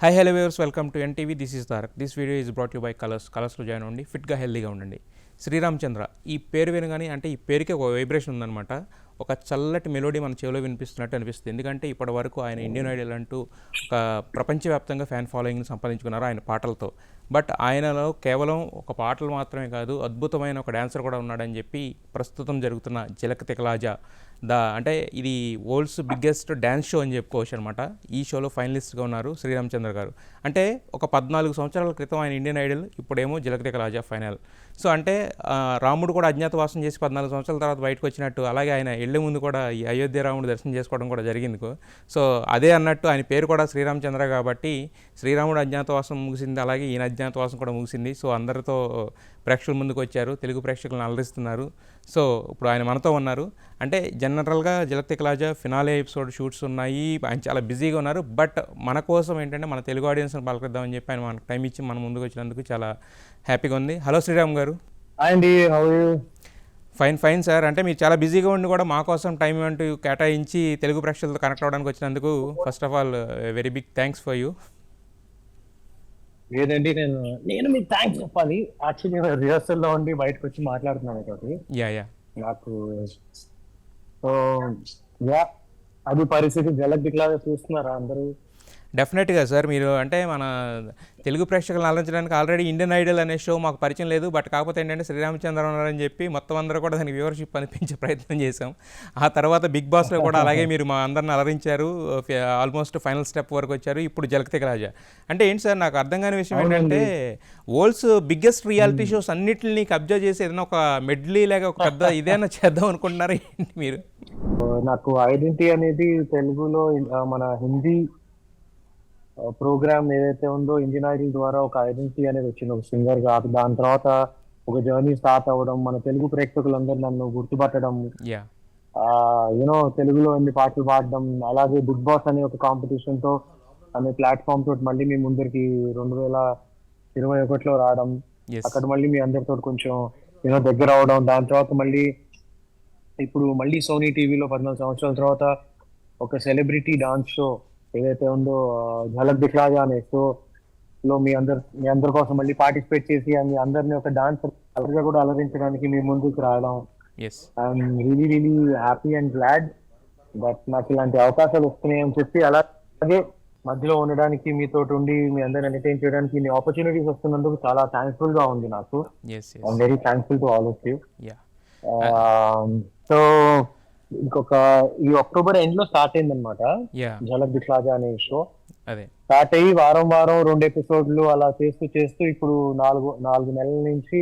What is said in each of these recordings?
High hello viewers, welcome to NTV. This is Tarak. This video is brought you by కలర్స్లో join అవ్వండి, ఫిట్గా హెల్దీగా ఉండండి. శ్రీరామచంద్ర ఈ పేరు వినగానే అంటే ఈ పేరుకి ఒక వైబ్రేషన్ ఉందన్నమాట. ఒక చల్లటి మెలోడీ మన చెవిలో వినిపిస్తున్నట్టు అనిపిస్తుంది. ఎందుకంటే ఇప్పటి వరకు ఆయన ఇండియన్ ఐడల్ అంటూ ఒక ప్రపంచవ్యాప్తంగా ఫ్యాన్ ఫాలోయింగ్ని సంపాదించుకున్నారు ఆయన పాటలతో. బట్ ఆయనలో కేవలం ఒక పాటలు మాత్రమే కాదు, అద్భుతమైన ఒక డాన్సర్ కూడా ఉన్నాడని చెప్పి ప్రస్తుతం జరుగుతున్న జలక్ తికలాజా అంటే ఇది వరల్డ్స్ బిగ్గెస్ట్ డ్యాన్స్ షో అని చెప్పుకోవచ్చు అనమాట. ఈ షోలో ఫైనలిస్ట్గా ఉన్నారు శ్రీరామచంద్ర గారు. అంటే ఒక 14 సంవత్సరాల క్రితం ఆయన ఇండియన్ ఐడల్, ఇప్పుడేమో జలక్ తికలాజా ఫైనల్. సో అంటే రాముడు కూడా అజ్ఞాతవాసం చేసి 14 సంవత్సరాల తర్వాత బయటకు వచ్చినట్టు, అలాగే ఆయన వెళ్ళే ముందు కూడా ఈ అయోధ్య రాముడు దర్శనం చేసుకోవడం కూడా జరిగింది. సో అదే అన్నట్టు ఆయన పేరు కూడా శ్రీరామచంద్ర కాబట్టి శ్రీరాముడు అజ్ఞాతవాసం ముగిసింది, అలాగే ఈయన అజ్ఞాతవాసం కూడా ముగిసింది. సో అందరితో ప్రేక్షకుల ముందుకు వచ్చారు, తెలుగు ప్రేక్షకులను అలరిస్తున్నారు. సో ఇప్పుడు ఆయన మనతో ఉన్నారు. అంటే జనరల్గా జలక్ తికలాజా ఫినాలే ఎపిసోడ్ షూట్స్ ఉన్నాయి, ఆయన చాలా బిజీగా ఉన్నారు. బట్ మన కోసం ఏంటంటే మన తెలుగు ఆడియన్స్ని పలకరిద్దామని చెప్పి ఆయన మనకు టైం ఇచ్చి మన ముందుకు వచ్చినందుకు చాలా హ్యాపీగా ఉంది. హలో శ్రీరామ్ గారు. Fine sir. అంటే మీరు చాలా బిజీగా ఉండి కూడా మా కోసం టైం అంటూ కేటాయించి తెలుగు ప్రేక్షకులతో కనెక్ట్ అవ్వడానికి వచ్చినందుకు first of all very big thanks for you. లేదండి, నేను మీకు థ్యాంక్స్ చెప్పాలి. యాక్చువల్లీ నేను రిహర్సల్లో ఉండి బయటకు వచ్చి మాట్లాడుతున్నాను ఒకటి. యా నాకు సో యా అది పరిస్థితి. జలక్ దిక్లాగా చూస్తున్నారా అందరూ? డెఫినెట్గా సార్. మీరు అంటే మన తెలుగు ప్రేక్షకులను అలరించడానికి ఆల్రెడీ ఇండియన్ ఐడల్ అనే షో మాకు పరిచయం లేదు. బట్ కాకపోతే ఏంటంటే శ్రీరామచంద్ర ఉన్నారని చెప్పి మొత్తం అందరూ కూడా దానికి వ్యూవర్షిప్ అనిపించే ప్రయత్నం చేశాం. ఆ తర్వాత బిగ్ బాస్లో కూడా అలాగే మీరు మా అందరిని అలరించారు, ఆల్మోస్ట్ ఫైనల్ స్టెప్ వరకు వచ్చారు. ఇప్పుడు జలక్ తికలాజా అంటే ఏంటి సార్? నాకు అర్థం కాని విషయం ఏంటంటే వరల్డ్స్ బిగ్గెస్ట్ రియాలిటీ షోస్ అన్నిటిని కబ్జా చేసి ఏదైనా ఒక మెడ్లీ లాగా ఒక పెద్ద ఇదేనా చేద్దాం అనుకుంటున్నారా ఏంటి మీరు? నాకు ఐడెంటిటీ అనేది తెలుగులో మన హిందీ ప్రోగ్రామ్ ఏదైతే ఉందో ఇండియన్ ఐడల్ ద్వారా ఒక ఐడెంటిటీ అనేది వచ్చింది, ఒక సింగర్ గా. దాని తర్వాత ఒక జర్నీ స్టార్ట్ అవ్వడం, మన తెలుగు ప్రేక్షకులందరూ నన్ను గుర్తుపట్టడం, యూనో తెలుగులో ఎన్ని పాటలు పాడడం, అలాగే బిగ్ బాస్ అనే ఒక కాంపిటీషన్ తో అనే ప్లాట్ఫామ్ తోటి మళ్ళీ మీ ముందరికి 2021లో రావడం, అక్కడ మళ్ళీ మీ అందరితో కొంచెం యూనో దగ్గర అవడం. దాని తర్వాత మళ్ళీ ఇప్పుడు మళ్ళీ సోనీ టీవీలో 14 సంవత్సరాల తర్వాత ఒక సెలబ్రిటీ డాన్స్ షో ఏదైతే ఉందో జలక్ దిక్లాజా అనే షో లో మీ అందరి కోసం మళ్ళీ పార్టిసిపేట్ చేసి మీ అందరినీ ఒక డాన్సర్ గా కూడా అలరించడానికి మీ ముందుకు రావడం. I'm really really happy and glad that నాకు ఇలాంటి అవకాశాలు వస్తున్నాయి అని చెప్పి, అలాగే మధ్యలో ఉండడానికి, మీతో ఉండి మీ అందరిని ఎంటర్టైన్ చేయడానికి ఇన్ని ఆపర్చునిటీస్ వస్తున్నందుకు చాలా థ్యాంక్ఫుల్ గా ఉంది నాకు. I'm very thankful to all of you. So ఇంకొక ఈ అక్టోబర్ ఎండ్ లో స్టార్ట్ అయింది అనమాట జలక్ దిక్లాజా అనే షో. స్టార్ట్ అయ్యి వారం 2 ఎపిసోడ్లు అలా చేస్తూ ఇప్పుడు 4 నెలల నుంచి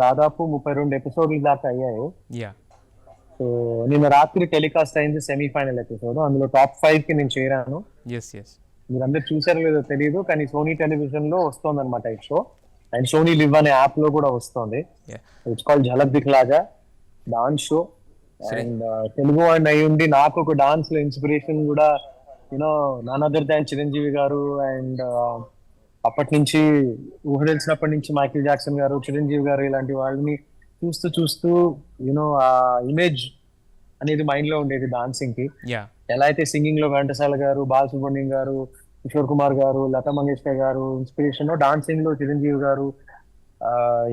దాదాపు 32 ఎపిసోడ్లు దాకా అయ్యాయి. సో నిన్న రాత్రి టెలికాస్ట్ అయింది సెమీఫైనల్ ఎపిసోడ్. అందులో టాప్ 5 కి నేను చేరాను. మీరందరూ చూసారో లేదో తెలియదు, కానీ సోనీ టెలివిజన్ లో వస్తుంది అనమాట ఈ షో. అండ్ సోనీ లివ్ అనే యాప్ లో కూడా వస్తుంది. It's called Jhalak Dikhhla Jaa dance show. And Telugu and అయి ఉండి నాకు ఒక డాన్స్ లో ఇన్స్పిరేషన్ కూడా you know none other than Chiranjeevi garu. And అప్పటి నుంచి ఊహ తెలిసినప్పటి నుంచి మైకేల్ జాక్సన్ గారు, చిరంజీవి గారు, ఇలాంటి వాళ్ళని చూస్తూ యూనో ఆ ఇమేజ్ అనేది మైండ్ లో ఉండేది డాన్సింగ్ కి. ఎలా అయితే సింగింగ్ లో ఘంటసాల గారు, బాలసుబ్రహ్మణ్యం గారు, కిషోర్ కుమార్ గారు, లతా మంగేష్కర్ గారు ఇన్స్పిరేషన్, డాన్సింగ్ లో చిరంజీవి గారు,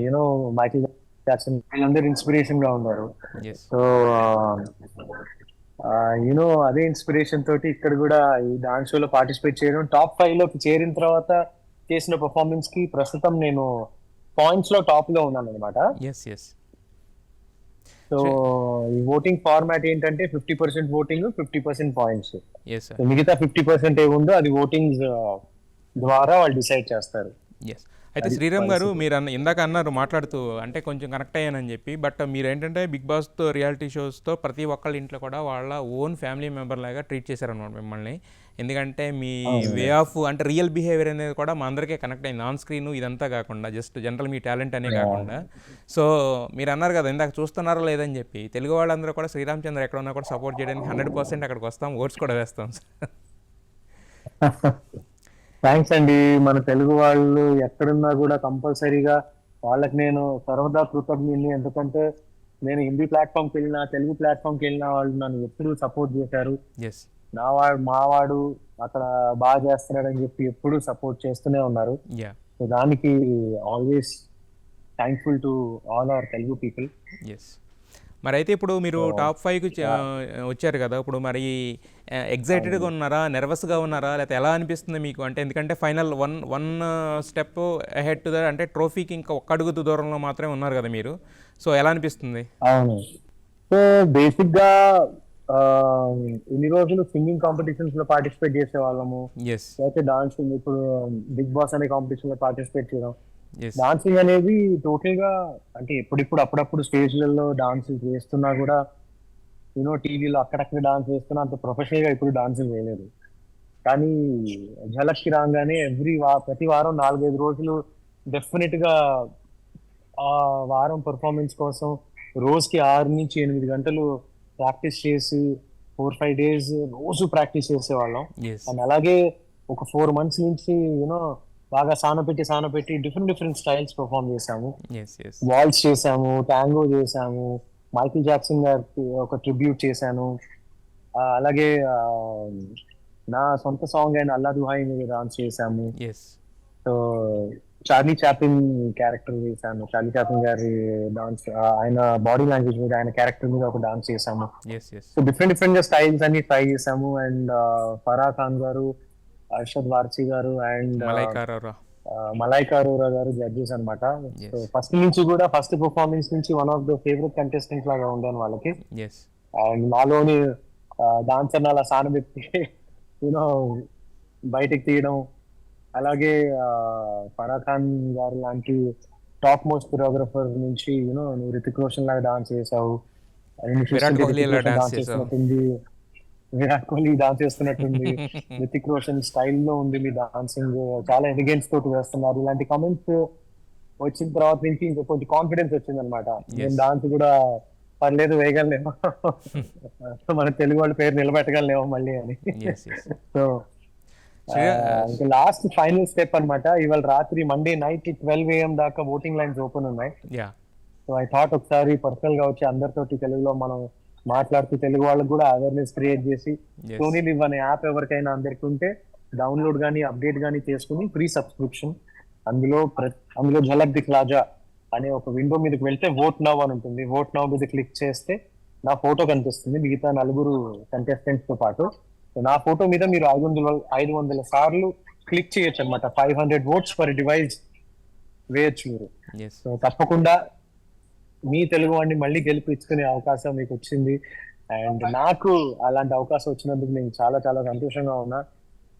యూనో మైకేల్ జాక్సన్, వీళ్ళందరూ ఇన్స్పిరేషన్ గా ఉన్నారు. సో యూనో అదే ఇన్స్పిరేషన్ తోటి ఇక్కడ కూడా ఈ డాన్స్ షోలో పార్టిసిపేట్ చేయడం, టాప్ 5 లోకి చేరిన తర్వాత చేసిన పర్ఫార్మెన్స్ కి ప్రస్తుతం నేను పాయింట్స్ లో టాప్ లో ఉన్నాను అనమాట. సో ఈ ఓటింగ్ ఫార్మాట్ ఏంటంటే 50% ఓటింగ్, 50% పాయింట్స్. మిగతా 50% ఏముందో అది ఓటింగ్ ద్వారా వాళ్ళు డిసైడ్ చేస్తారు. అయితే శ్రీరామ్ గారు, మీరు ఇందాక అన్నారు మాట్లాడుతూ, అంటే కొంచెం కనెక్ట్ అయ్యానని చెప్పి. బట్ మీరు ఏంటంటే బిగ్ బాస్తో, రియాలిటీ షోస్తో ప్రతి ఒక్కళ్ళ ఇంట్లో కూడా వాళ్ళ ఓన్ ఫ్యామిలీ మెంబర్ లాగా ట్రీట్ చేశారనమాట మిమ్మల్ని. ఎందుకంటే మీ వే ఆఫ్ అంటే రియల్ బిహేవియర్ అనేది కూడా మా అందరికీ కనెక్ట్ అయింది. ఆన్ స్క్రీన్ ఇదంతా కాకుండా జస్ట్ జనరల్ మీ టాలెంట్ అనే కాకుండా. సో మీరు అన్నారు కదా ఇందాక చూస్తున్నారా లేదని చెప్పి, తెలుగు వాళ్ళందరూ కూడా శ్రీరామచంద్ర ఎక్కడ ఉన్నా కూడా సపోర్ట్ చేయడానికి 100% అక్కడికి వస్తాం, ఓట్స్ కూడా వేస్తాం. థ్యాంక్స్ అండి. మన తెలుగు వాళ్ళు ఎక్కడున్నా కూడా కంపల్సరీగా వాళ్ళకి నేను సర్వదా కృతజ్ఞుని. ఎందుకంటే నేను హిందీ ప్లాట్ఫామ్ కి వెళ్ళినా, తెలుగు ప్లాట్ఫామ్ కి వెళ్ళినా వాళ్ళు నన్ను ఎప్పుడు సపోర్ట్ చేశారు. మావాడు అక్కడ బాగా చేస్తున్నాడని చెప్పి ఎప్పుడు సపోర్ట్ చేస్తూనే ఉన్నారు. యా సో దానికి always thankful to all our Telugu people. Yes. మరి అయితే ఇప్పుడు మీరు సో టాప్ 5కి వచ్చారు కదా, ఇప్పుడు మరి ఎగ్జైటెడ్గా ఉన్నారా, నెర్వస్గా ఉన్నారా, లేకపోతే ఎలా అనిపిస్తుంది మీకు? అంటే ఎందుకంటే final one step ahead to the, అంటే ట్రోఫీకి ఇంకా ఒక్క అడుగు దూరంలో మాత్రమే ఉన్నారు కదా మీరు. సో ఎలా అనిపిస్తుంది? అవును. సో బేసిక్ గా ఆ, ఇన్ని రోజులు సింగింగ్ కాంపిటీషన్స్ లో పార్టిసిపేట్ చేసే వాళ్ళము, ఎస్ లేకపోతే డాన్సింగ్, ఇప్పుడు బిగ్ బాస్ అనే కాంపిటీషన్ లో పార్టిసిపేట్ చేయడం. ఎస్ డాన్సింగ్ అనేది టోటల్ గా అంటే ఎప్పుడిప్పుడు అప్పుడప్పుడు స్టేజ్లలో డాన్స్ చేస్తున్నా కూడా టీవీలో అక్కడక్కడ డాన్స్ చేస్తున్నా అంత ప్రొఫెషనల్ గా ఇప్పుడు డాన్సింగ్ చేయలేదు. కానీ ఝలక్ కి రాగానే ప్రతి వారం 4-5 రోజులు డెఫినెట్ గా ఆ వారం పర్ఫార్మెన్స్ కోసం రోజుకి 6 నుంచి 8 గంటలు ప్రాక్టీస్ చేసి 4-5 డేస్ రోజు ప్రాక్టీస్ చేసేవాళ్ళం. ఎస్ అండ్ అలాగే ఒక 4 months నుంచి బాగా సానపెట్టి డిఫరెంట్ డిఫరెంట్ స్టైల్స్ పర్ఫామ్ చేసాము. ఎస్ ఎస్ వాల్స్ చేసాము, టాంగో చేసాము, మైకిల్ జాక్సన్ గారికి ఒక ట్రిబ్యూట్ చేశాను. అలాగే నా సొంత సాంగ్ అయిన అల్లా దుహాయి మీద డాన్స్ చేశాము. Yes so Charlie Chaplin character చేశాను. చార్లీ చాప్లిన్ గారి డాన్స్, ఆయన బాడీ లాంగ్వేజ్ మీద, ఆయన క్యారెక్టర్ మీద ఒక డాన్స్ చేశాము. Yes yes so different different styles అన్ని ట్రై చేసాము. అండ్ ఫరా ఖాన్ గారు, అర్షద్ వార్సీ గారు అండ్ మలైకా అరోరా. మలైకా అరోరా గారు జడ్జెస్ అనమాట. సో ఎస్ ఫస్ట్ నుంచి కూడా ఫస్ట్ పర్ఫార్మెన్స్ నుంచి one of the favourite contestant లాగా ఉండాను వాళ్ళకి. ఎస్ అండ్ నాలోని డాన్సర్ అలా సానబెట్టి యూనో బయటికి తీయడం. అలాగే ఫరా ఖాన్ గారు లాంటి టాప్ మోస్ట్ కొరియోగ్రఫర్ నుంచి నువ్వు రితిక్ రోషన్ లాగా డాన్స్ చేసావు, విరాట్ కోహ్లీ ఎలా డాన్స్ చేసావు? చేస్తున్నట్టుంది, విరాట్ కోహ్లీ డాన్స్ చేస్తున్నట్టుంది, రితిక్ రోషన్ స్టైల్లో ఉంది మీ డాన్సింగ్, చాలా ఎలిగెన్స్ తోటి వేస్తున్నారు. ఇలాంటి కామెంట్స్ వచ్చిన తర్వాత నుంచి ఇంకా కొంచెం కాన్ఫిడెన్స్ వచ్చింది అనమాట. నేను ఎస్ డాన్స్ కూడా పర్లేదు వేయగలనేమో, మన తెలుగు వాళ్ళ పేరు నిలబెట్టగలనేమో మళ్ళీ అని. ఎస్ ఎస్ సో ఇంకా లాస్ట్ ఫైనల్ స్టెప్ అన్నమాట. ఇవాళ రాత్రి మండే నైట్ 12 AM దాకా ఓటింగ్ లైన్స్ ఓపెన్ ఉన్నాయి. యా సో ఐ థాట్ ఒకసారి పర్సనల్ గా వచ్చి అందరితోటి తెలుగులో మనం మాట్లాడుతూ తెలుగు వాళ్ళకి కూడా అవేర్నెస్ క్రియేట్ చేసి, ఎస్ సోనీ లివ్ అనే యాప్ ఎవరికైనా అందరికి ఉంటే డౌన్లోడ్ కానీ అప్డేట్ కానీ చేసుకుని ఫ్రీ సబ్స్క్రిప్షన్, అందులో ఝలక్ దిఖ్లాజా అనే ఒక విండో మీదకి వెళ్తే ఓట్ నౌ అని ఉంటుంది. ఓట్ నౌ మీద క్లిక్ చేస్తే నా ఫోటో కనిపిస్తుంది మిగతా 4 కంటెస్టెంట్స్ తో పాటు. సో నా ఫోటో మీద మీరు 500 సార్లు క్లిక్ చేయొచ్చు అనమాట. 500 votes పర్ డివైస్ వేయచ్చు మీరు. ఎస్ సో తప్పకుండా మీ తెలుగు వాడిని మళ్ళీ గెలిపించుకునే అవకాశం మీకు వచ్చింది. అండ్ నాకు అలాంటి అవకాశం వచ్చినందుకు నేను చాలా చాలా సంతోషంగా ఉన్నా.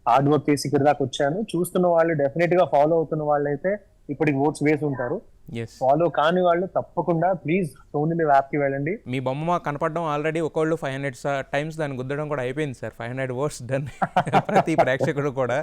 హార్డ్ వర్క్ చేసి ఇక్కడ దాకా వచ్చాను. చూస్తున్న వాళ్ళు డెఫినెట్ గా ఫాలో అవుతున్న వాళ్ళు అయితే ఇప్పటికి ఓట్స్ వేసి ఉంటారు. ఎస్ ఫాలో కాని వాళ్ళు తప్పకుండా ప్లీజ్ సోనీ లివ్ యాప్ కి వెళ్ళండి. మీ బొమ్మ మాకు కనపడడం ఆల్రెడీ ఒకళ్ళు 500 టైమ్స్ దాన్ని గుద్దడం కూడా అయిపోయింది సార్. 500 votes డన్ ప్రతి ప్రేక్షకుడు కూడా.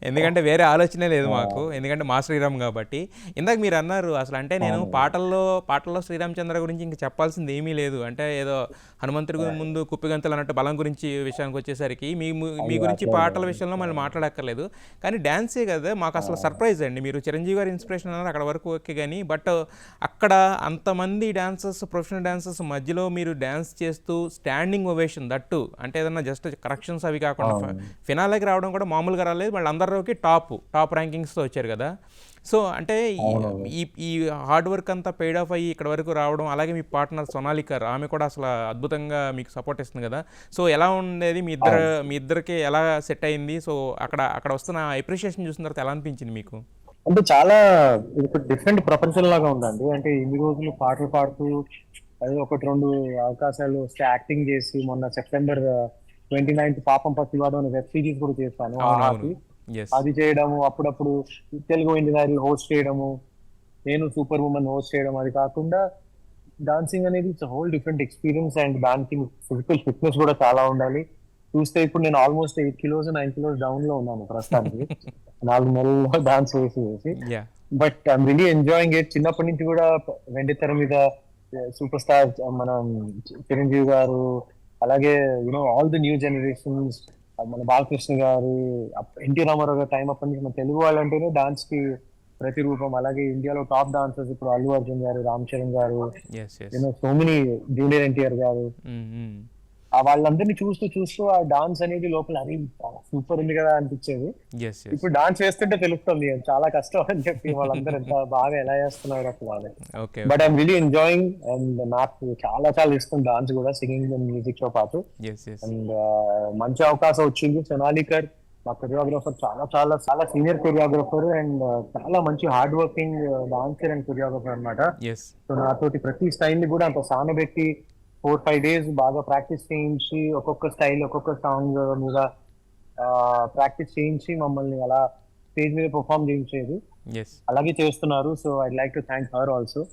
ఎందుకంటే వేరే ఆలోచనే లేదు మాకు, ఎందుకంటే మా శ్రీరామ్ కాబట్టి. ఇందాక మీరు అన్నారు అసలు, అంటే నేను పాటల్లో శ్రీరామచంద్ర గురించి ఇంక చెప్పాల్సింది ఏమీ లేదు, అంటే ఏదో హనుమంతుడి ముందు కుప్పిగంతులు అన్నట్టు బలం గురించి విషయానికి వచ్చేసరికి మీ గురించి పాటల విషయంలో మళ్ళీ మాట్లాడక్కర్లేదు. కానీ డ్యాన్సే కదా మాకు అసలు సర్ప్రైజ్ అండి. మీరు చిరంజీవి గారి ఇన్స్పిరేషన్ అన్నారు, అక్కడ వరకు ఓకే, కానీ బట్ అక్కడ అంతమంది డాన్సర్స్, ప్రొఫెషనల్ డాన్సర్స్ మధ్యలో మీరు డ్యాన్స్ చేస్తూ స్టాండింగ్ ఓవేషన్ దట్టు, అంటే ఏదన్నా జస్ట్ కరెక్షన్స్ అవి కాకుండా ఫినాలేకి రావడం కూడా మామూలుగా రాలేదు. మళ్ళీ అందరిలోకి టాప్ ర్యాంకింగ్స్తో వచ్చారు కదా. సో అంటే ఈ హార్డ్ వర్క్ అంతా పెయిడ్ ఆఫ్ అయ్యి ఇక్కడ వరకు రావడం, అలాగే మీ పార్ట్నర్ సోనాలికర్, ఆమె కూడా అసలు అద్భుతంగా మీకు సపోర్ట్ ఇస్తుంది కదా. సో ఎలా ఉండేది మీ ఇద్దరికి ఎలా సెట్ అయింది? సో అక్కడ వస్తున్న అప్రిషియేషన్ చూసిన తర్వాత ఎలా అనిపించింది మీకు? అంటే చాలా డిఫరెంట్ ప్రపంచం లాగా ఉందండి. అంటే ఇన్ని రోజులు పాటలు పాడుతూ అది 1-2 అవకాశాలు వస్తే యాక్టింగ్ చేసి, మొన్న September 29th పాపం పసివాడు అనే వెబ్ సిరీస్ కూడా చేశాను. అది చేయడము, అప్పుడప్పుడు తెలుగు ఇండియన్ హోస్ట్ చేయడము, నేను సూపర్ ఉమెన్ హోస్ట్ చేయడం. అది కాకుండా డాన్సింగ్ అనేది it's whole different experience. And దానికి ఫిజికల్ ఫిట్నెస్ కూడా చాలా ఉండాలి. చూస్తే ఇప్పుడు నేను ఆల్మోస్ట్ 8 kilos 9 kilos డౌన్ లో ఉన్నాను ప్రస్తుతానికి, 4 నెలల్లో డాన్స్ వేసి. But I'm really enjoying it. చిన్నప్పటి నుంచి కూడా వెండితెర మీద సూపర్ స్టార్ మన చిరంజీవి గారు, అలాగే ఆల్ ది న్యూ జనరేషన్స్, మన బాలకృష్ణ గారు, ఎన్టీ రామారావు గారు టైం అప్పటి నుంచి మన తెలుగు వాళ్ళు అంటేనే డాన్స్ కి ప్రతిరూపం. అలాగే ఇండియాలో టాప్ డాన్సర్స్ ఇప్పుడు అల్లు అర్జున్ గారు, రామ్ చరణ్ గారు, సో మెనీ, జూనియర్ ఎన్టీఆర్ గారు, వాళ్ళందరినీ చూస్తూ ఆ డాన్స్ అనేది లోపల అరే సూపర్ ఉంది కదా అనిపించేది. ఇప్పుడు డాన్స్ వేస్తుంటే తెలుస్తుంది చాలా కష్టం అని చెప్పి వాళ్ళందరూ ఎంత బాగా ఎలా చేస్తున్నారు అసలు. But I'm really enjoying and నాకు చాలా చాలా ఇష్టం డాన్స్ కూడా, సింగింగ్ అండ్ మ్యూజిక్ తో పాటు. అండ్ మంచి అవకాశం వచ్చింది. సొనాలికర్ మా కొరియోగ్రాఫర్ చాలా చాలా చాలా సీనియర్ కొరియోగ్రాఫర్ అండ్ చాలా మంచి hard working dancer and choreographer అనమాట. సో నాతోటి ప్రతి స్టైల్ ని కూడా అంత సానబెట్టి 4-5 days బాగా ప్రాక్టీస్ చేయించి ఒక్కొక్క స్టైల్ ఒక్కొక్క సాంగ్ మీద ప్రాక్టీస్ చేయించి మమ్మల్ని అలా స్టేజ్ మీద పర్ఫామ్ చేయించేది. అలాగే చేస్తున్నారు. So I like to thank her also.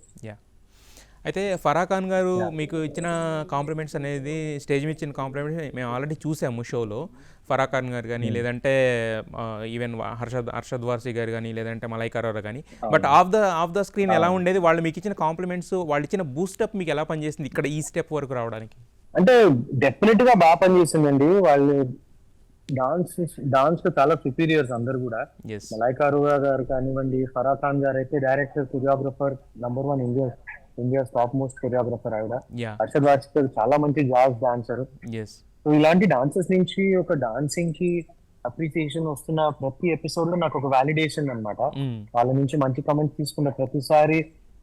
అయితే ఫరా ఖాన్ గారు మీకు ఇచ్చిన కాంప్లిమెంట్స్ అనేది, స్టేజ్ మీద ఇచ్చిన కాంప్లిమెంట్స్ మేము ఆల్రెడీ చూసాము షోలో. ఫరా ఖాన్ గారు కానీ, లేదంటే ఈవెన్ హర్షద్ వార్సీ గారు కానీ, లేదంటే మలైకా అరోరా కానీ. బట్ ఆఫ్ ద స్క్రీన్ ఎలా ఉండేది? వాళ్ళు మీకు ఇచ్చిన కాంప్లిమెంట్స్, వాళ్ళు ఇచ్చిన బూస్టప్ మీకు ఎలా పనిచేసింది ఇక్కడ ఈ స్టెప్ వరకు రావడానికి? అంటే డెఫినెట్ గా బాగా పనిచేసిందండి. వాళ్ళు డాన్స్ చాలా సుపీరియర్స్ అందరు కూడా. మలైకా అరోరా గారు కానివ్వండి, ఫరా ఖాన్ గారు అయితే director, choreographer number 1 India's top most choreographer ఆవిడ. హర్షద్ వార్సీ చాలా మంచి జాజ్ డాన్సర్. సో ఇలాంటి డాన్సర్స్ నుంచి ఒక డాన్సింగ్ కి అప్రిసియేషన్ వస్తున్న ప్రతి ఎపిసోడ్ లో నాకు ఒక వాలిడేషన్ అన్నమాట. వాళ్ళ నుంచి మంచి కమెంట్స్ తీసుకున్న ప్రతిసారి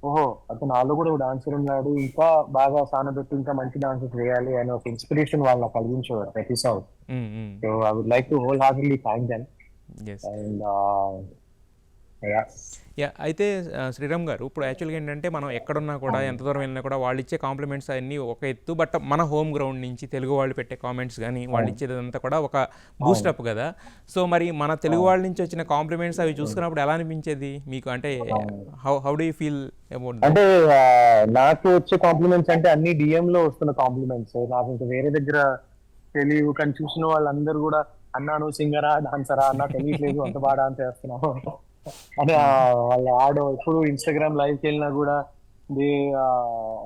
ఓహో అతను నాలో కూడా ఒక డాన్సర్ ఉన్నాడు, ఇంకా బాగా సానబెట్టి ఇంకా మంచి డాన్సర్స్ వేయాలి అని ఒక ఇన్స్పిరేషన్ వాళ్ళ కలిగించేవారు ప్రతిసారి. So I would like to whole heartedly thank them. And అయితే శ్రీరామ్ గారు, ఇప్పుడు యాక్చువల్గా ఏంటంటే మనం ఎక్కడున్నా కూడా, ఎంత దూరం వెళ్ళినా కూడా వాళ్ళు ఇచ్చే కాంప్లిమెంట్స్ అన్నీ ఒక ఎత్తు. బట్ మన హోమ్ గ్రౌండ్ నుంచి తెలుగు వాళ్ళు పెట్టే కామెంట్స్ కానీ, వాళ్ళు ఇచ్చేదంతా కూడా ఒక బూస్టప్ కదా. సో మరి మన తెలుగు వాళ్ళ నుంచి వచ్చిన కాంప్లిమెంట్స్ అవి చూసుకున్నప్పుడు ఎలా అనిపించేది మీకు? అంటే how do you feel about? అంటే నాకు వచ్చే కాంప్లిమెంట్స్ అంటే అన్ని డిఎం లో వస్తున్న కాంప్లిమెంట్స్. నాకు ఇంకా వేరే దగ్గర తెలియదు. కానీ చూసిన వాళ్ళందరూ కూడా అన్నాను సింగరా డాన్సరా అన్నా తెలియట్లేదు, అంత బాగా డాన్స్ చేస్తున్నావు అదే వాళ్ళు ఎప్పుడు ఇన్స్టాగ్రామ్ లైవ్కి వెళ్ళినా కూడా they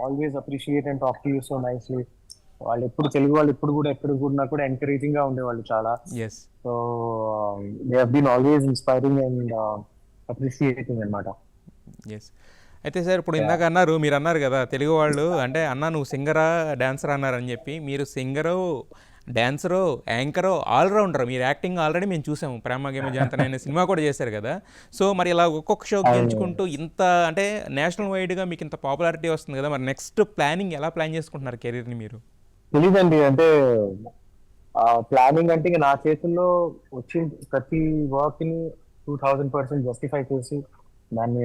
always appreciate and talk to you so nicely. వాళ్ళు ఎప్పుడు తెలుగు వాళ్ళు ఎప్పుడు కూడా ఎక్కడ కూడా ఎంకరేజింగ్ గా ఉండేవాళ్ళు చాలా. So they have been always inspiring and appreciating అన్నమాట. అయితే సార్, ఇప్పుడు ఇందాక మీరు అన్నారు కదా తెలుగు వాళ్ళు అంటే అన్నా నువ్వు సింగరా డాన్సర్ అన్నారని చెప్పి. మీరు సింగరు, డాన్సరు, యాంకరు, ఆల్రౌండర్. మీరు యాక్టింగ్ ఆల్రెడీ మేము చూసాము, ప్రేమ గేమ జాంతన అనే సినిమా కూడా చేశారు కదా. సో మరి ఇలా ఒక్కొక్క షోకి గెలుచుకుంటూ ఇంత అంటే నేషనల్ వైడ్గా మీకు ఇంత పాపులారిటీ వస్తుంది కదా. మరి నెక్స్ట్ ప్లానింగ్ ఎలా ప్లాన్ చేసుకుంటున్నారు కెరీర్ని మీరు? తెలీదండి. అంటే ప్లానింగ్ అంటే ఇక నా చేతుల్లో వచ్చి ప్రతి వర్క్ ని 2000% జస్టిఫై చేసి దాన్ని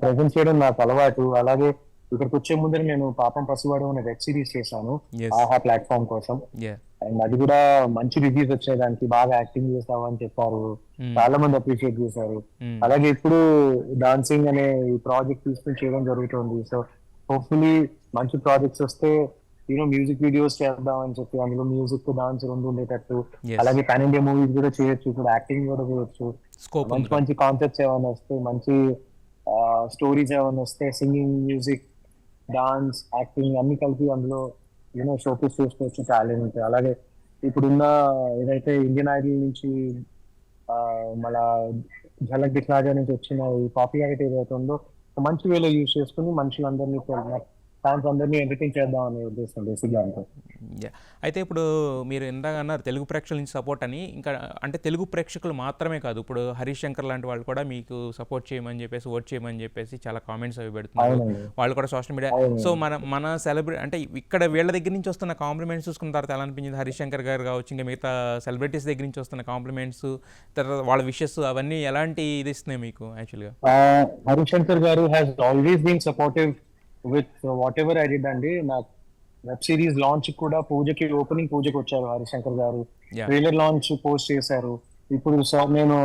ప్రెజెంట్ చేయడం నాకు అలవాటు. అలాగే ఇక్కడికి వచ్చే ముందర నేను పాపం పసివాడు అనే వెబ్ సిరీస్ చేశాను ఆహా ప్లాట్ఫామ్ కోసం. అండ్ అది కూడా మంచి రివ్యూస్ వచ్చాయి, దానికి బాగా యాక్టింగ్ చేస్తావు అని చెప్పారు, చాలా మంది అప్రిషియేట్ చేశారు. అలాగే ఇప్పుడు డాన్సింగ్ అనే ఈ ప్రాజెక్ట్ తీసుకుని చేయడం జరుగుతుంది. సో హోప్ఫుల్లీ మంచి ప్రాజెక్ట్స్ వస్తే మ్యూజిక్ వీడియోస్ చేద్దాం అని చెప్పి, అందులో మ్యూజిక్ డాన్స్ రెండు ఉండేటట్టు. అలాగే పాన్ ఇండియా మూవీస్ కూడా చేయొచ్చు, ఇప్పుడు యాక్టింగ్ కూడా చేయొచ్చు. మంచి మంచి కాన్సెప్ట్స్ ఏమైనా వస్తే, మంచి స్టోరీస్ ఏమైనా వస్తే, సింగింగ్, మ్యూజిక్, డాన్స్, యాక్టింగ్ అన్ని కలిపి అందులో షోకేస్ చేసుకోవచ్చు టాలెంట్. అలాగే ఇప్పుడున్న ఏదైతే ఇండియన్ ఐడల్ నుంచి మళ్ళా ఝలక్ దిఖ్లాజా నుంచి వచ్చిన ఈ పాపులారిటీ ఏదైతే ఉందో మంచి వేలో యూజ్ చేసుకుని మనుషులందరినీ, ఫ్యాన్స్ అందరినీ ఎంటర్టైన్ చేద్దాం అనే ఉద్దేశం బేసిక్గా అంటే. అయితే ఇప్పుడు మీరు ఇందాక అన్నారు తెలుగు ప్రేక్షకుల నుంచి సపోర్ట్ అని. ఇంకా అంటే తెలుగు ప్రేక్షకులు మాత్రమే కాదు, ఇప్పుడు హరీష్ శంకర్ లాంటి వాళ్ళు కూడా మీకు సపోర్ట్ చేయమని చెప్పేసి, ఓట్ చేయమని చెప్పేసి చాలా కామెంట్స్ అవి పెడుతున్నారు వాళ్ళు కూడా సోషల్ మీడియా. సో మన సెలబ్రిటీ అంటే ఇక్కడ వీళ్ళ దగ్గర నుంచి వస్తున్న కాంప్లిమెంట్స్ చూసుకున్న తర్వాత ఎలా అనిపించింది? హరీష్ శంకర్ గారు కావచ్చు, ఇంకా మిగతా సెలబ్రిటీస్ దగ్గర నుంచి వస్తున్న కాంప్లిమెంట్స్, తర్వాత వాళ్ళ విషెస్ అవన్నీ ఎలాంటి ఇది ఇస్తున్నాయి మీకు? యాక్చువల్గా హరీష్ శంకర్ గారు has always been supportive with whatever I did అండి. నాకు వెబ్ సిరీస్ లాంచ్ కూడా ఓపెనింగ్ పూజకి వచ్చారు హరిశంకర్ గారు, ట్రైలర్ లాంచ్ పోస్ట్ చేశారు. ఇప్పుడు సార్ నేను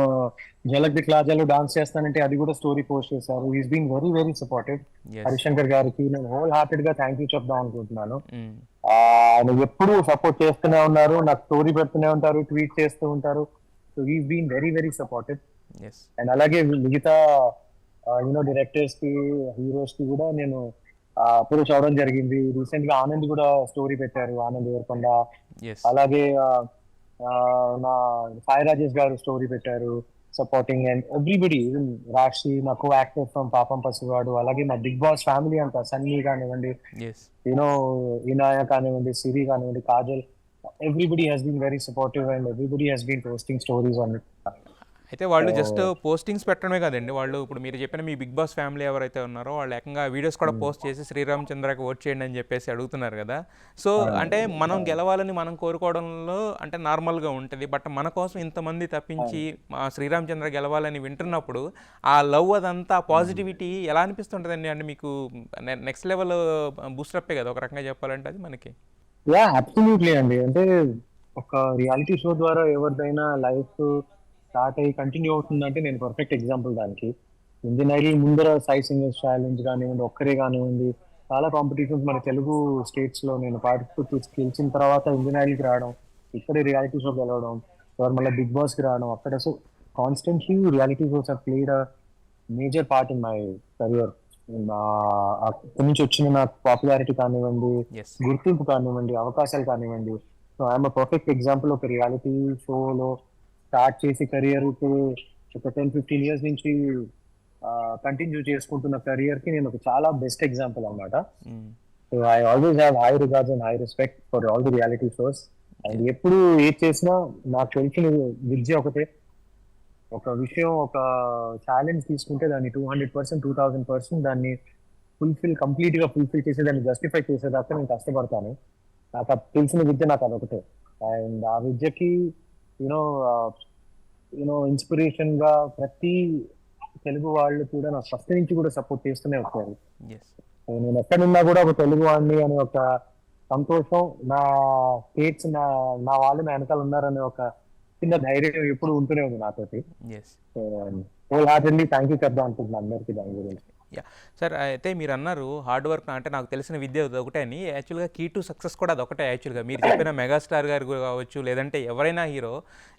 ఝలక్ దిఖ్లాజాలో డాన్స్ చేస్తానంటే అది కూడా స్టోరీ పోస్ట్ చేశారు. Is been very very supportive. Harishankar గారికి నేను హోల్ హార్టెడ్ గా థ్యాంక్ యూ చెప్దాం అనుకుంటున్నాను. ఆయన ఎప్పుడు సపోర్ట్ చేస్తూనే ఉన్నారు, నాకు స్టోరీ పెడుతూనే ఉంటారు, ట్వీట్ చేస్తూ ఉంటారు. So is been very very supportive. And అలాగే మిగతా డైరెక్టర్స్ కి, హీరోస్ కి కూడా నేను అప్రోచ్ అవడం జరిగింది. రీసెంట్ గా ఆనంద్ కూడా స్టోరీ పెట్టారు, ఆనంద్ దేవరకొండ. అలాగే నా సాయి రాజేష్ గారు స్టోరీ పెట్టారు. సపోర్టింగ్ అండ్ ఎవ్రీబడి, రాశి, మా కో యాక్టర్ ఫ్రమ్ పాపం పసివాడు, అలాగే మా బిగ్ బాస్ ఫ్యామిలీ అంతా, సన్నీ కానివ్వండి, ఎస్. యూనో ఇనాయ కానివ్వండి, సిరి కానివ్వండి, Kajal, everybody has been very supportive and everybody has been posting stories on it. అయితే వాళ్ళు జస్ట్ పోస్టింగ్స్ పెట్టడమే కదండి, వాళ్ళు ఇప్పుడు మీరు చెప్పిన మీ బిగ్ బాస్ ఫ్యామిలీ ఎవరైతే ఉన్నారో వాళ్ళు ఏకంగా వీడియోస్ కూడా పోస్ట్ చేసి శ్రీరామచంద్రకి ఓట్ చేయండి అని చెప్పేసి అడుగుతున్నారు కదా. సో అంటే మనం గెలవాలని మనం కోరుకోవడంలో అంటే నార్మల్గా ఉంటుంది, బట్ మన కోసం ఇంతమంది తప్పించి మా శ్రీరామచంద్ర గెలవాలని వింటున్నప్పుడు ఆ లవ్ అదంతా పాజిటివిటీ ఎలా అనిపిస్తుంటుందండి? అంటే మీకు నెక్స్ట్ లెవెల్ బూస్టప్పే కదా ఒక రకంగా చెప్పాలంటే అది మనకి. యా అబ్సల్యూట్లీ అండి. అంటే ఒక రియాలిటీ షో ద్వారా ఎవరిదైనా లైఫ్ స్టార్ట్ అయ్యి కంటిన్యూ అవుతుందంటే నేను పర్ఫెక్ట్ ఎగ్జాంపుల్ దానికి. ఇండియన్ ఐడల్ ముందర సాయి సింగర్స్ ఛాలెంజ్ కానివ్వండి, ఒక్కరే కానివ్వండి, చాలా కాంపిటీషన్స్ మన తెలుగు స్టేట్స్ లో నేను పార్టిసిపేట్ చేసి గెలిచిన తర్వాత ఇండియన్ ఐడల్కి రావడం, ఇక్కడే రియాలిటీ షో గెలవడం, తర్వాత మళ్ళీ బిగ్ బాస్ కి రావడం, అక్కడ so constantly reality shows have played a major part in my career. అక్కడి నుంచి వచ్చిన నాకు పాపులారిటీ కానివ్వండి, ఎస్. గుర్తింపు కానివ్వండి, అవకాశాలు కానివ్వండి. So I'm perfect example. ఒక రియాలిటీ షోలో స్టార్ట్ చేసి కెరియర్ ఇప్పుడు ఒక 10-15 ఇయర్స్ నుంచి కంటిన్యూ చేసుకుంటున్న కెరియర్ కి నేను ఒక చాలా బెస్ట్ ఎగ్జాంపుల్ అన్నమాట. So I always have high regards and high respect for all the reality shows. And ఎప్పుడు ఏది చేసినా నాకు తెలిసిన విద్య ఒకటే, ఒక విషయం, ఒక ఛాలెంజ్ తీసుకుంటే దాన్ని 200%, 2000% దాన్ని కంప్లీట్ గా ఫుల్ఫిల్ చేసి దాన్ని జస్టిఫై చేసేదాకా నేను కష్టపడతాను. నాకు తెలిసిన విద్య నాకు అదొకటే. అండ్ ఆ విద్యకి యూనో ఇన్స్పిరేషన్ గా ప్రతి తెలుగు వాళ్ళు కూడా నాకు ఫస్ట్ నుంచి కూడా సపోర్ట్ చేస్తూనే వచ్చారు. నేను ఎక్కడున్నా కూడా ఒక తెలుగు వాడిని అనే ఒక సంతోషం, నా స్టేట్స్ నా వాళ్ళు నా వెనకాల ఉన్నారనే ఒక చిన్న ధైర్యం ఎప్పుడు ఉంటూనే ఉంది నాతోటి. హోల్ హార్టెడ్లీ థ్యాంక్ యూ చెప్దాం అనుకుంటున్నాను అందరికీ దాని గురించి. యా సార్, అయితే మీరు అన్నారు హార్డ్ వర్క్ అంటే నాకు తెలిసిన విద్య ఒకటే అని. యాక్చువల్గా కీ టు సక్సెస్ కూడా అదొకటే. యాక్చువల్గా మీరు చెప్పిన మెగాస్టార్ గారు కావచ్చు, లేదంటే ఎవరైనా హీరో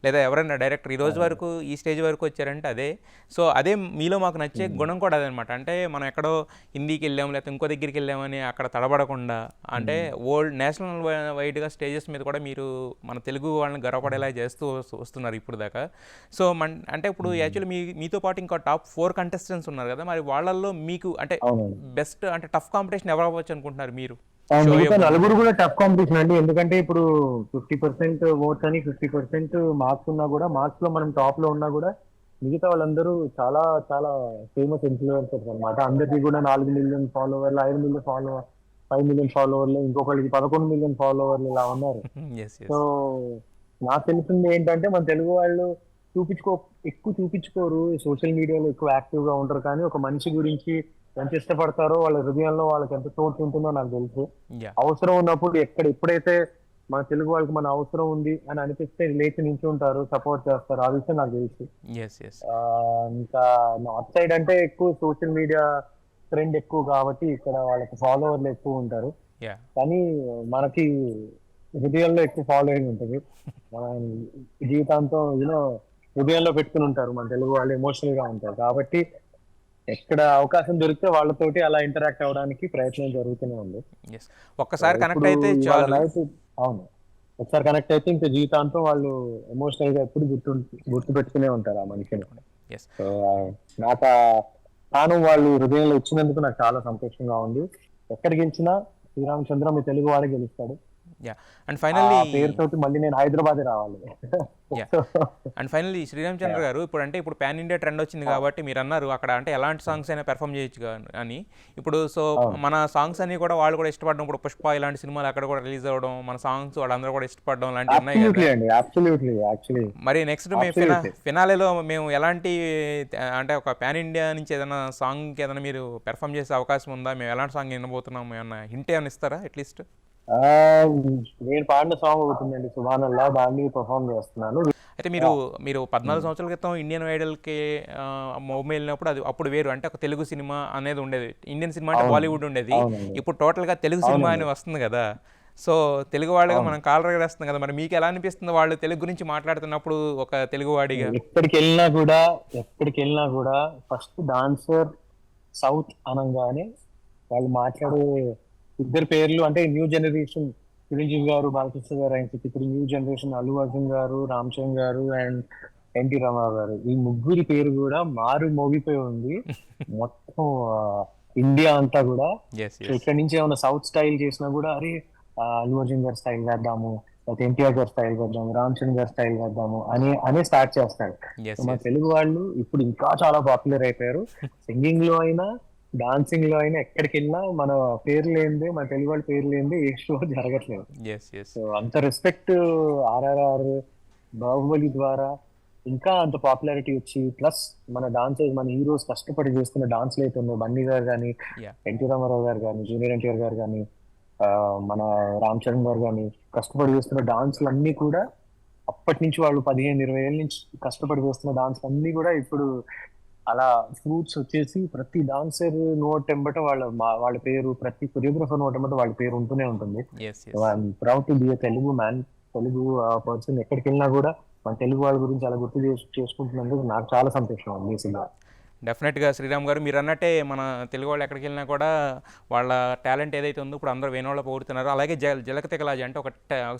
లేదా ఎవరైనా డైరెక్టర్ ఈ రోజు వరకు ఈ స్టేజ్ వరకు వచ్చారంటే అదే. సో అదే మీలో మాకు నచ్చే గుణం కూడా అదనమాట. అంటే మనం ఎక్కడో హిందీకి వెళ్ళాము లేకపోతే ఇంకో దగ్గరికి వెళ్ళామని అక్కడ తడబడకుండా, అంటే నేషనల్ వైడ్గా స్టేజెస్ మీద కూడా మీరు మన తెలుగు వాళ్ళని గర్వపడేలా చేస్తూ వస్తున్నారు ఇప్పుడు దాకా. సో అంటే ఇప్పుడు యాక్చువల్లీ మీతో పాటు ఇంకా టాప్ 4 కంటెస్టెంట్స్ ఉన్నారు కదా, మరి వాళ్ళల్లో మీకు అంటే బెస్ట్ అంటే టఫ్ కాంపిటీషన్ ఎవరు అవ్వచ్చు అనుకుంటున్నారు మీరు? నలుగురు కూడా టఫ్ కాంపిటీషన్ అండి. ఎందుకంటే ఇప్పుడు 50% ఓట్స్ అని 50% మార్క్స్ ఉన్నా కూడా, మార్క్స్ లో మనం టాప్ లో ఉన్నా కూడా మిగతా వాళ్ళందరూ చాలా చాలా ఫేమస్ ఇన్ఫ్లుయెన్సర్స్ అనమాట. అందరికీ కూడా 4 మిలియన్ ఫాలోవర్లు, 5 మిలియన్ ఫాలోవర్, 5 మిలియన్ ఫాలోవర్లు, ఇంకొకరికి 11 మిలియన్ ఫాలోవర్లు ఇలా ఉన్నారు. సో నాకు తెలిసింది ఏంటంటే మన తెలుగు వాళ్ళు ఎక్కువ చూపించుకోరు, సోషల్ మీడియాలో ఎక్కువ యాక్టివ్ గా ఉంటారు, కానీ ఒక మనిషి గురించి ఎంత ఇష్టపడతారో, వాళ్ళ హృదయంలో వాళ్ళకి ఎంత చోటు ఉంటుందో నాకు తెలుసు. అవసరం ఉన్నప్పుడు ఎప్పుడైతే మన తెలుగు వాళ్ళకి మన అవసరం ఉంది అని అనిపిస్తే లేచి నుంచి ఉంటారు, సపోర్ట్ చేస్తారు. ఆ విషయం నాకు తెలుసు. ఇంకా నార్త్ సైడ్ అంటే ఎక్కువ సోషల్ మీడియా ట్రెండ్ ఎక్కువ కాబట్టి ఇక్కడ వాళ్ళకి ఫాలోవర్లు ఎక్కువ ఉంటారు, కానీ మనకి హృదయంలో ఎక్కువ ఫాలోయింగ్ ఉంటుంది. మన జీవితాంతం హృదయంలో పెట్టుకుని ఉంటారు మన తెలుగు వాళ్ళు, ఎమోషనల్ గా ఉంటారు. కాబట్టి ఎక్కడ అవకాశం దొరికితే వాళ్ళతోటి అలా ఇంటరాక్ట్ అవడానికి ప్రయత్నం జరుగుతూనే ఉంది. ఒక్కసారి కనెక్ట్ అయితే చాలు. అవును, ఒకసారి కనెక్ట్ అయితే ఇంకా జీవితాంతం వాళ్ళు ఎమోషనల్ గా ఎప్పుడు గుర్తు పెట్టుకునే ఉంటారు ఆ మనిషిని. సో నాకు స్థానం వాళ్ళు హృదయంలో ఇచ్చినందుకు నాకు చాలా సంతోషంగా ఉంది. ఎక్కడ గెలిచినా శ్రీరామచంద్ర మీ తెలుగు వాడే గెలుస్తాడు. అండ్ ఫైనల్లీ పేరుతోటి మళ్ళీ నేను హైదరాబాద్ రావాలి. అండ్ ఫైనల్లీ శ్రీరామచంద్ర గారు, ఇప్పుడు పాన్ ఇండియా ట్రెండ్ వచ్చింది కాబట్టి మీరు అన్నారు అక్కడ అంటే ఎలాంటి సాంగ్స్ అయినా పెర్ఫామ్ చేయొచ్చు అని. ఇప్పుడు సో మన సాంగ్స్ అన్ని కూడా వాళ్ళు కూడా ఇష్టపడడం, ఇప్పుడు పుష్ప ఇలాంటి సినిమాలు అక్కడ కూడా రిలీజ్ అవ్వడం, మన సాంగ్స్ వాళ్ళందరూ కూడా ఇష్టపడడం లాంటివి ఉన్నాయి కదా. మరి నెక్స్ట్ మేము ఫినాలేలో మేము ఎలాంటి అంటే ఒక పాన్ ఇండియా నుంచి ఏదైనా సాంగ్ ఏదైనా మీరు పెర్ఫామ్ చేసే అవకాశం ఉందా? మేము ఎలాంటి సాంగ్ వినబోతున్నాము, ఏమన్నా హింట్ ఏమైనా ఇస్తారా అట్లీస్ట్? నేను పాడిన సాంగ్ అవుతుందండి, సుభానల్లా, దాన్ని పర్ఫామ్ చేస్తున్నాను. అయితే మీరు 14 సంవత్సరాల క్రితం ఇండియన్ ఐడల్కి మొబైల్ వెళ్ళినప్పుడు అప్పుడు వేరు, అంటే ఒక తెలుగు సినిమా అనేది ఉండేది. ఇండియన్ సినిమా అంటే బాలీవుడ్ ఉండేది. ఇప్పుడు టోటల్గా తెలుగు సినిమా అని వస్తుంది కదా. సో తెలుగు వాళ్ళగా మనం కాలర్ వేస్తుంది కదా. మరి మీకు ఎలా అనిపిస్తుంది వాళ్ళు తెలుగు గురించి మాట్లాడుతున్నప్పుడు ఒక తెలుగు వాడిగా? ఎక్కడికి వెళ్ళినా కూడా ఫస్ట్ డాన్సర్ సౌత్ అనగానే వాళ్ళు మాట్లాడే ఇద్దరు పేర్లు, అంటే న్యూ జనరేషన్ చిరంజీవి గారు, బాలకృష్ణ గారు, ఆయన ఇప్పుడు న్యూ జనరేషన్ అల్లు అర్జున్ గారు, రామ్ చరణ్ గారు, అండ్ ఎన్టీ రామారావు గారు, ఈ ముగ్గురి పేరు కూడా మారు మోగిపోయి ఉంది మొత్తం ఇండియా అంతా కూడా. Yes, so yes. ఇక్కడ నుంచి ఏమైనా సౌత్ స్టైల్ చేసినా కూడా అరే అల్లు అర్జున్ గారి స్టైల్ వేద్దాము, లేకపోతే ఎన్టీఆర్ గారి స్టైల్ వేద్దాము, రామ్ చరణ్ గారి స్టైల్ వేద్దాము అనే స్టార్ట్ చేస్తారు. Yes, సో మన yes. తెలుగు వాళ్ళు ఇప్పుడు ఇంకా చాలా పాపులర్ అయిపోయారు. సింగింగ్ లో అయినా, డాన్సింగ్ లో అయినా, ఎక్కడికి వెళ్ళినా మన పేరు లేనిదే, మన తెలుగు వాళ్ళ పేరు లేనిదే ఏ షో జరగట్లేదు. Yes, yes. సో అంత రెస్పెక్ట్ ఆర్ఆర్ఆర్, బాహుబలి ద్వారా ఇంకా అంత పాపులారిటీ వచ్చి, ప్లస్ మన డాన్సర్స్, మన హీరోస్ కష్టపడి చేస్తున్న డాన్స్లు అయితే ఉన్నాయి. బన్నీ గారు కానీ, Yeah. ఎన్టీ రామారావు గారు కానీ, జూనియర్ ఎన్టీఆర్ గారు కానీ, మన రామ్ చరణ్ గారు కానీ కష్టపడి చేస్తున్న డాన్స్లు అన్ని కూడా అప్పటి నుంచి వాళ్ళు 15-20 ఏళ్ళ నుంచి కష్టపడి చేస్తున్న డాన్స్లు అన్ని కూడా ఇప్పుడు అలా ఫ్రూట్స్ వచ్చేసి ప్రతి డాన్సర్ నోట్ ఎంబట వాళ్ళ పేరు, ప్రతి కొరియోగ్రఫర్ నోట్ ఎంబట వాళ్ళ పేరు ఉంటూనే ఉంటుంది. Yes, yes. I'm proud to be a Telugu man. Telugu person ఎక్కడికి వెళ్ళినా కూడా మన తెలుగు వాళ్ళ గురించి అలా గుర్తు చేసుకుంటున్నందుకు నాకు చాలా సంతోషం ఉంది ఈ సినిమా. డెఫినెట్గా శ్రీరామ్ గారు మీరు అన్నట్టే మన తెలుగు వాళ్ళు ఎక్కడికి వెళ్ళినా కూడా వాళ్ళ టాలెంట్ ఏదైతే ఉందో ఇప్పుడు అందరూ వేణోళ్ళ పోగొడుతున్నారు. అలాగే జలకతెగలాజ అంటే ఒక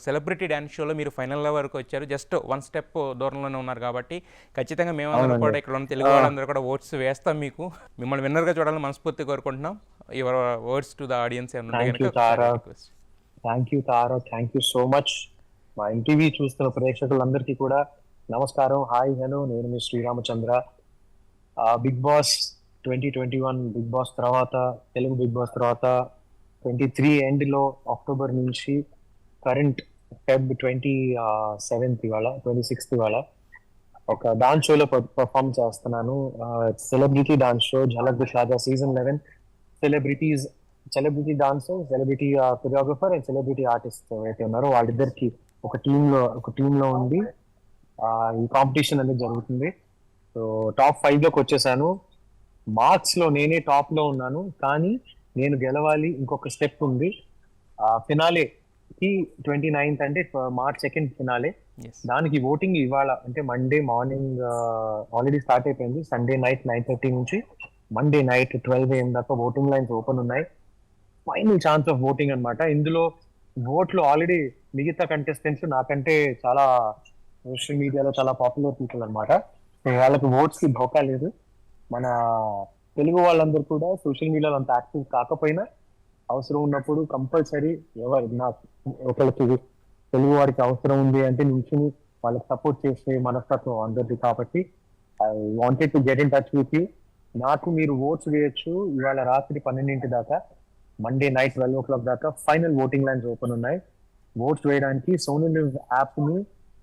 సెలబ్రిటీ డ్యాన్స్ షోలో మీరు ఫైనల్ వరకు వచ్చారు. జస్ట్ 1 స్టెప్ దూరంలోనే ఉన్నారు కాబట్టి ఖచ్చితంగా మేమందరం కూడా ఇక్కడ ఉన్న తెలుగు వాళ్ళందరూ కూడా ఓట్స్ వేస్తాం మీకు. మిమ్మల్ని విన్నర్గా చూడాలని మనస్ఫూర్తి కోరుకుంటున్నాం. Your words to the audience thank you Tara, thank you so much. మా ఎన్టీవీ చూస్తున్న ప్రేక్షకులందరికీ కూడా నమస్కారం, హాయ్, హలో. నేను మీ Sriramachandra. Bigg Boss 2021 Bigg Boss తర్వాత, తెలుగు బిగ్ బాస్ తర్వాత 23 ఎండ్ లో అక్టోబర్ నుంచి కరెంట్ ఫెబ్ 27th ఇవాళ, 26th ఇవాళ ఒక డాన్స్ షోలో పర్ఫామ్ చేస్తున్నాను. Celebrity dance show Jhalak Dikhhla Jaa season 11. Celebrity dancer, celebrity choreographer and celebrity artist ఎవరైతే ఉన్నారో వాళ్ళిద్దరికి ఒక టీమ్ లో ఉండి ఈ కాంపిటీషన్ అనేది జరుగుతుంది. సో టాప్ 5 లోకి వచ్చేసాను. మార్క్స్ లో నేనే టాప్ లో ఉన్నాను, కానీ నేను గెలవాలి, ఇంకొక స్టెప్ ఉంది. ఫినాలేకి 29th అంటే March 2 ఫినాలే. దానికి ఓటింగ్ ఇవాళ అంటే మండే మార్నింగ్ ఆల్రెడీ స్టార్ట్ అయిపోయింది. సండే నైట్ 9:30 నుంచి మండే నైట్ 12 AM దాకా ఓటింగ్ లైన్స్ ఓపెన్ ఉన్నాయి. ఫైనల్ ఛాన్స్ ఆఫ్ ఓటింగ్ అన్నమాట. ఇందులో ఓట్లు ఆల్రెడీ మిగతా కంటెస్టెంట్స్ నాకంటే చాలా సోషల్ మీడియాలో చాలా పాపులర్ పీపుల్ అనమాట. వాళ్ళకి ఓట్స్ కి ధోకా లేదు. మన తెలుగు వాళ్ళందరూ కూడా సోషల్ మీడియాలో అంత యాక్టివ్ కాకపోయినా అవసరం ఉన్నప్పుడు కంపల్సరీ ఒకరికి తెలుగు వారికి అవసరం ఉంది అంటే నిల్చుని వాళ్ళకి సపోర్ట్ చేసే మనస్తత్వం అందరిది. కాబట్టి I wanted to get in touch with you. నాకు మీరు ఓట్స్ వేయొచ్చు. ఇవాళ రాత్రి 12 దాకా, మండే నైట్ 12 o'clock దాకా ఫైనల్ ఓటింగ్ లైన్స్ ఓపెన్ ఉన్నాయి. ఓట్స్ వేయడానికి సోనీ లివ్ యాప్ ని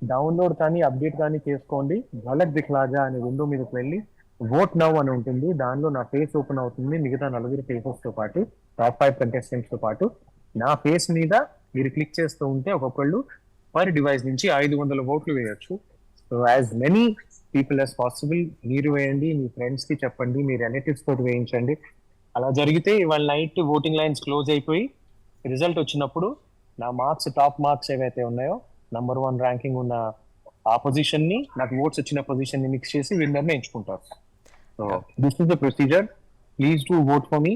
డౌన్లోడ్ కానీ అప్డేట్ కానీ చేసుకోండి. ఝలక్ దిఖ్లాజా అనే విండో మీదకి వెళ్ళి ఓట్ నౌ అని ఉంటుంది. దానిలో నా ఫేస్ ఓపెన్ అవుతుంది. మిగతా 4 ఫేసెస్ తో పాటు, టాప్ 5 కంటెస్టెంట్స్ తో పాటు నా ఫేస్ మీద మీరు క్లిక్ చేస్తూ ఉంటే ఒక్కొక్కళ్ళు పర్ డివైస్ నుంచి 500 ఓట్లు వేయొచ్చు. So as many people as possible మీరు వేయండి, మీ ఫ్రెండ్స్ కి చెప్పండి, మీ రిలేటివ్స్ తోటి వేయించండి. అలా జరిగితే ఇవాళ నైట్ ఓటింగ్ లైన్స్ క్లోజ్ అయిపోయి రిజల్ట్ వచ్చినప్పుడు నా మార్క్స్, టాప్ మార్క్స్ ఏవైతే ఉన్నాయో, నంబర్ 1 ర్యాంకింగ్ ఉన్న ఆ పొజిషన్ ని, నాకు ఓట్స్ వచ్చిన పొజిషన్ ని మిక్స్ చేసి విన్నర్ ని ఎంచుకుంటారు. So this is the procedure. Please do vote for me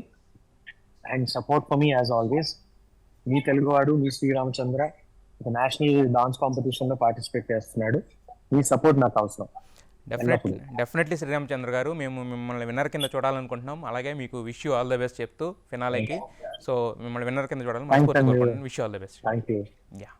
and support for me as always. మీ తెలుగువాడు, మీ శ్రీరామచంద్ర ఒక నేషనల్ డాన్స్ కాంపిటీషన్ లో పార్టిసిపేట్ చేస్తున్నాడు. మీ సపోర్ట్ నాకు అవసరం. డెఫినెట్లీ శ్రీరామచంద్ర గారు, మేము మిమ్మల్ని విన్నర్ కింద చూడాలనుకుంటున్నాం. అలాగే మీకు wish you all the best చెప్తూ ఫినాలేకి. సో మిమ్మల్ని విన్నర్ కింద చూడాలని wish you all the best. Thank you. Yeah.